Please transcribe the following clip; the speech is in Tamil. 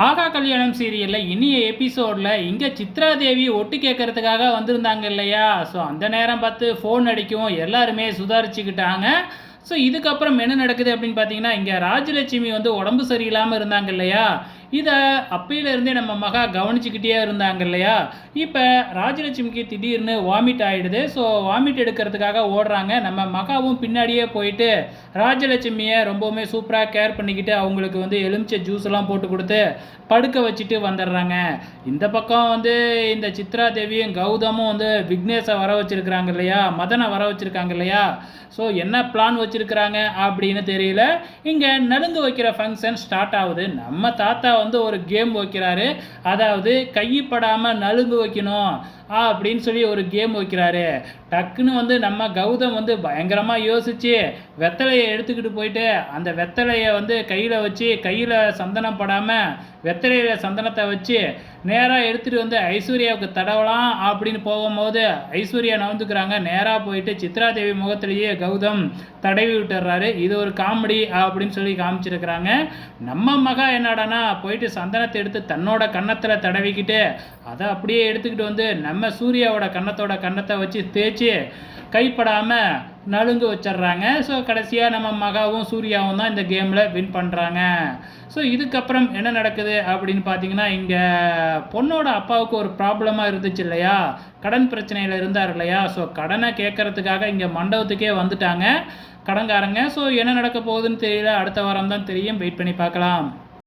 ஆகா கல்யாணம் சீரியல்ல இனிய எபிசோட்ல இங்க சித்ரா தேவி ஒட்டு கேட்கறதுக்காக வந்திருந்தாங்க இல்லையா? ஸோ அந்த நேரம் பார்த்து ஃபோன் அடிக்கும் எல்லாருமே சுதாரிச்சுக்கிட்டாங்க. ஸோ இதுக்கப்புறம் என்ன நடக்குது அப்படின்னு பார்த்தீங்கன்னா, இங்க ராஜலட்சுமி வந்து உடம்பு சரியில்லாம இருந்தாங்க இல்லையா? இத அப்பயிலேருந்தே நம்ம மகா கவனிச்சுக்கிட்டே இருந்தாங்க இல்லையா? இப்ப ராஜலட்சுமிக்கு திடீர்னு வாமிட் ஆயிடுது. ஸோ வாமிட் எடுக்கிறதுக்காக ஓடுறாங்க. நம்ம மகாவும் பின்னாடியே போயிட்டு ராஜலட்சுமிய ரொம்பவுமே சூப்பரா கேர் பண்ணிக்கிட்டு, அவங்களுக்கு வந்து எலுமிச்சை ஜூஸ்லாம் போட்டு குடுத்து, படுக்க வச்சுட்டு வந்துடுறாங்க. இந்த பக்கம் வந்து இந்த சித்ரா தேவியும், கௌதமும் வந்து விக்னேஷை வர வச்சிருக்கிறாங்க இல்லையா? மதனை வர வச்சிருக்காங்க இல்லையா? ஸோ என்ன பிளான் வச்சிருக்கிறாங்க அப்படின்னு தெரியல. இங்க நலுங்கு வைக்கிற ஃபங்க்ஷன் ஸ்டார்ட் ஆகுது. நம்ம தாத்தா வந்து ஒரு கேம் வைக்கிறாரு. அதாவது கைப்படாம நலுங்கு வைக்கணும் அப்படின்னு சொல்லி ஒரு கேம் வைக்கிறாரு. டக்குன்னு வந்து நம்ம கௌதம் வந்து பயங்கரமா யோசிச்சு வெத்தலையை எடுத்துக்கிட்டு போயிட்டு அந்த வெத்தலையை வந்து கையில் வச்சு கையில் சந்தனம் படாம வெத்தலையில சந்தனத்தை வச்சு நேராக எடுத்துகிட்டு வந்து ஐஸ்வர்யாவுக்கு தடவலாம் அப்படின்னு போகும்போது ஐஸ்வர்யா நவுந்துக்கிறாங்க. நேராக போயிட்டு சித்ராதேவி முகத்திலேயே கௌதம் தடவி விட்டுறாரு. இது ஒரு காமெடி அப்படின்னு சொல்லி காமிச்சிருக்கிறாங்க. நம்ம மகா என்னடானா போயிட்டு சந்தனத்தை எடுத்து தன்னோட கன்னத்தில் தடவிக்கிட்டு அதை அப்படியே எடுத்துக்கிட்டு வந்து நம்ம சூர்யாவோட கன்னத்தை வச்சு தேய்ச்சி கைப்படாமல் நலுங்கு வச்சிடுறாங்க. ஸோ கடைசியாக நம்ம மகாவும் சூர்யாவும் தான் இந்த கேமில் வின் பண்ணுறாங்க. ஸோ இதுக்கப்புறம் என்ன நடக்குது அப்படின்னு பார்த்தீங்கன்னா, இங்கே பொண்ணோட அப்பாவுக்கு ஒரு ப்ராப்ளமாக இருந்துச்சு இல்லையா? கடன் பிரச்சனையில் இருந்தார் இல்லையா? ஸோ கடனை கேட்கறதுக்காக இங்கே மண்டபத்துக்கே வந்துட்டாங்க கடன்காரங்க. ஸோ என்ன நடக்க போகுதுன்னு தெரியல. அடுத்த வாரம் தான் தெரியும். வெயிட் பண்ணி பார்க்கலாம்.